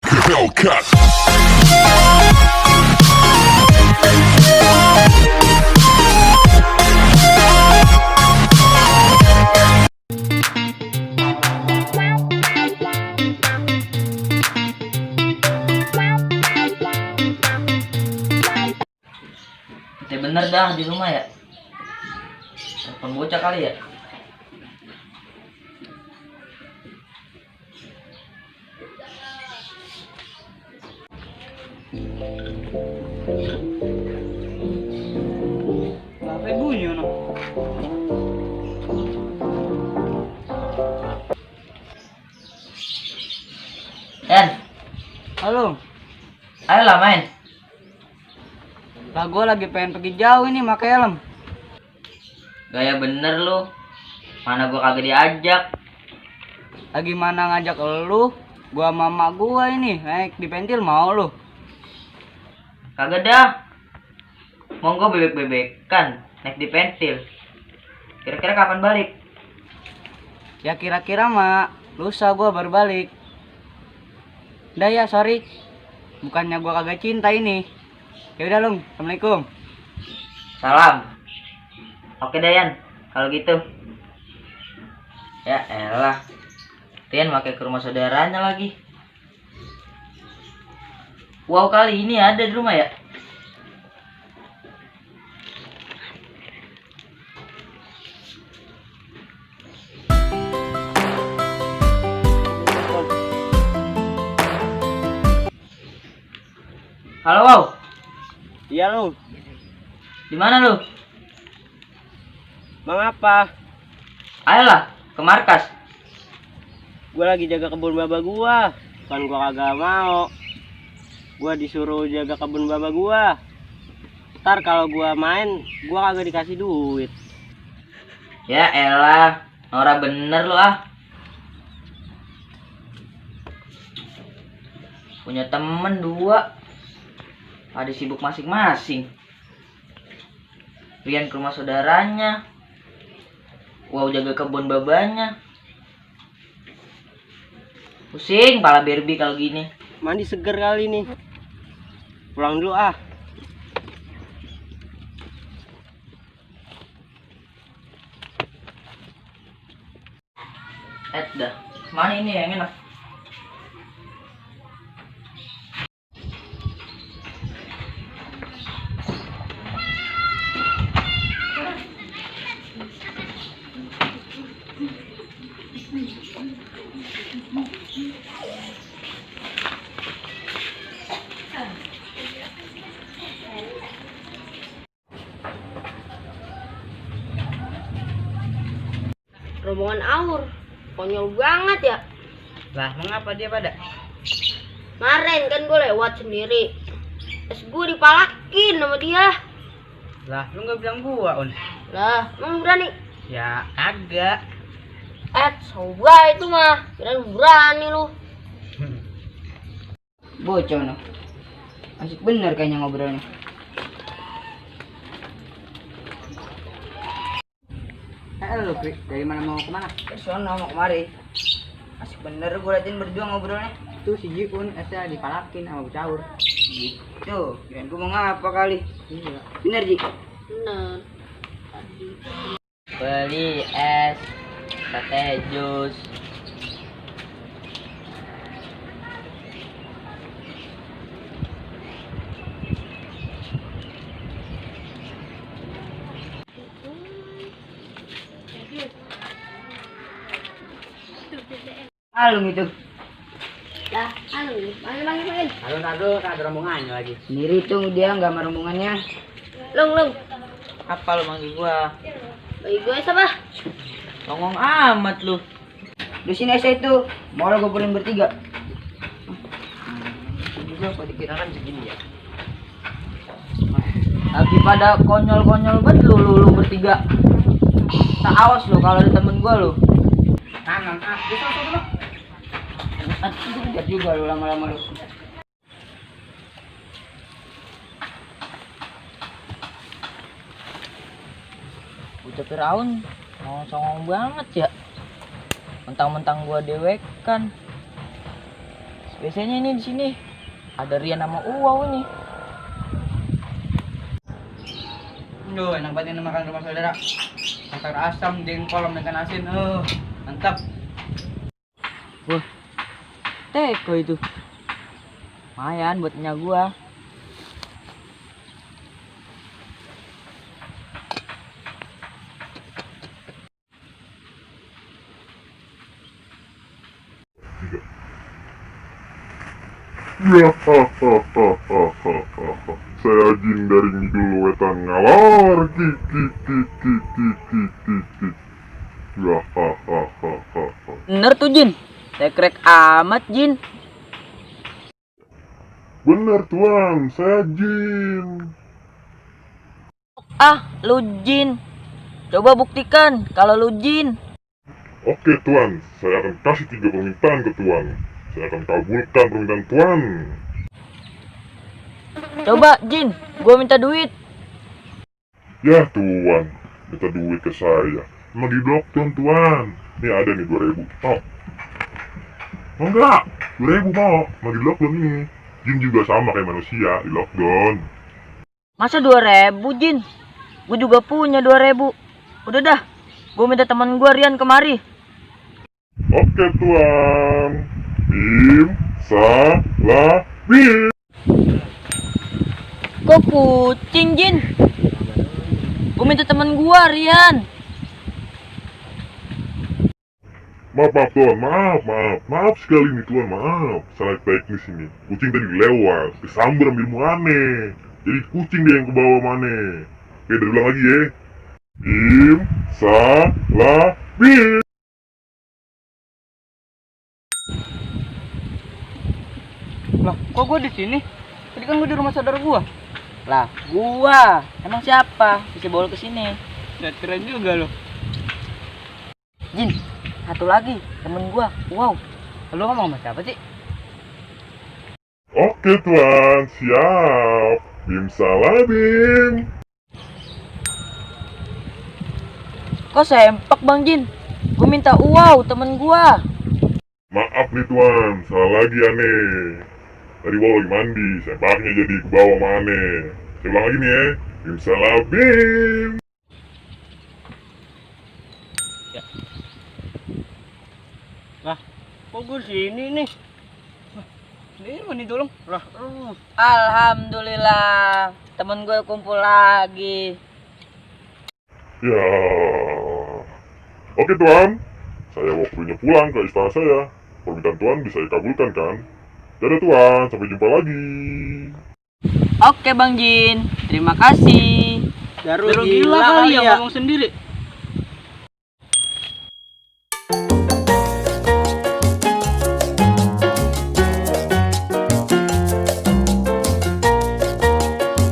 Hellcat. Ya bener dah di rumah ya. Telepon bocah kali ya. Apa bunyi no? En, Halo, ayolah main. lah gue lagi pengen pergi jauh ini pakai helm. Gaya bener lu. Mana gua kagak diajak. Lagi mana ngajak lu? Gua sama mak gua ini naik di pentil mau lu? Kagak dah. Monggo bebek-bebekan naik di pentil. Kira-kira kapan balik? Ya kira-kira mak lusa gua baru balik. Udah ya sorry, bukannya gua kagak cinta ini. Ya udah Lung, assalamualaikum. Salam. Oke Dayan, kalau gitu. Ya elah. Tian pakai ke rumah saudaranya lagi. Wow, kali ini ada di rumah ya. Halo, Wow. Iya Lung, Di mana lu? Bang apa? Ayolah ke markas. Gua lagi jaga kebun baba gua. Kan gua kagak mau. Gua disuruh jaga kebun baba gua. Ntar kalau gua main, gua kagak dikasih duit. Ya elah, Nora bener lu ah. Punya temen dua, pada sibuk masing-masing. Rian ke rumah saudaranya, Wow jaga kebun babanya. Pusing pala Barbie kalau gini. Mandi seger kali nih. Pulang dulu ah. Dah, mana ini yang enak? Rombongan Aur, konyol banget ya. Lah, mengapa dia pada? Kemarin kan gue lewat sendiri, terus gue dipalakin sama dia. Lah, lu nggak bilang gua, On. Lah, emang berani? Ya, agak. Coba itu mah, kirain berani lu. Bocah no. Asik bener kayaknya ngobrolnya. Lu, dari mana mau kemana? Ke sono mau kemari. Asik bener gue liatin berdua ngobrolnya. Tuh si Jikun, dipalakin sama Bucaur. Gitu, kirain gue mau ngapa kali. Iya. Bener Ji? Bener. Beli es, sate jus. Alung itu. Lah, panggil. Alun ada rombongannya lagi. Sendiri tuh dia nggak sama rombongannya. Lung. Apa lu manggil gua? Bagi gue siapa? Ngomong amat lu. Di sini saya itu mau lo kumpulin bertiga. Juga kok dikira kan segini ya. Lagi pada konyol-konyol banget lu bertiga. Tak awas lu kalau ada temen gua lu. Kanan dulu. Lihat juga lu lama-lama lu. Udah Firaun mau songong banget ya. Mentang-mentang gua dewek kan. Biasanya ini di sini ada Rian sama Uwau ini. Duh, enak banget ini makan rumah saudara. Makan asam, jengkol, ikan asin. Mantap. Wah, teko itu. Lumayan buat punya gua. Ya, saya Jin dari Ngidul Wetan ngalor, Ya, Bener tuh Jin. Tekrek amat Jin. bener tuan, saya Jin. Ah, lu Jin. Coba buktikan kalau lu Jin. Oke tuan, saya akan kasih 3 permintaan ke tuan. Saya akan kabulkan permintaan tuan. Coba Jin, gua minta duit. Ya tuan, minta duit ke saya. Emang di lockdown tuan. Nih ada nih 2.000. Mau? Mau enggak? 2.000 mau? Mau di lockdown ini. Jin juga sama kayak manusia di lockdown. Masa 2.000 Jin? Gua juga punya 2.000. Udah dah, gua minta teman gua Rian kemari. Oke tuan. Bim, salah, bim. Kok kucing Jin? Gua minta teman gua Rian. Maaf tuan, maaf sekali nih tuan, maaf. Salah teknis ini. Kucing tadi lewat, kesambar ambil muane. Jadi kucing dia yang ke bawah mane. Oke, dari ulang lagi ya. Bim, salah, bim. Lah, kok gua di sini? Tadi kan gua di rumah saudara gua. Lah, gua. Emang siapa? Bisa bawa ke sini. Ya, keren juga lo. Jin, satu lagi, temen gua. Wow. Lu ngomong sama siapa sih? Oke tuan, siap. Bim, salah, bim. Kok sempak Bang Jin? Gua minta wow, temen gua. Maaf nih tuan, salah lagi aneh. Tadi bawa lagi mandi, sempaknya jadi ke bawah mane. Saya ulang lagi nih ya. Bim, salah, bim. Lah, kok gua sini nih? Ini mana tolong? Lah, Alhamdulillah, temen gue kumpul lagi. Ya. Oke tuan, saya waktunya pulang ke istana saya. Permintaan tuan bisa dikabulkan kan? Dadah tuan, sampai jumpa lagi. Oke Bang Jin, terima kasih. Darul gila kali ya ngomong sendiri.